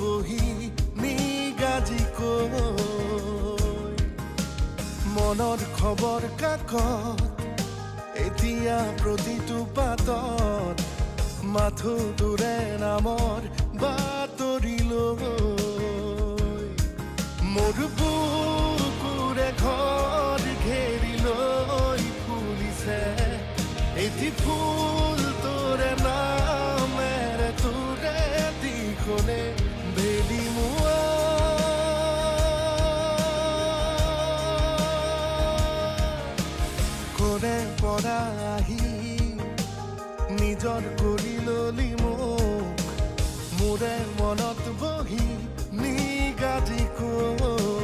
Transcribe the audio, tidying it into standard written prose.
বহি নিগাজি কৈ মনৰ খবৰ কাকত এতিয়া প্ৰতিটো পাতত মাথো তোৰে নামৰ বাতৰি লৈ মোৰ বুকুৰে ঘৰ ঘেৰি লৈ ফুলিছে এটি ফুল তোৰে নামেৰে তোৰে দিশলে বেলি মুৱা কৰে পৰা আহি নিজৰ কৰি ললি মোক মোৰে মনত বহি নিগাজি কৈ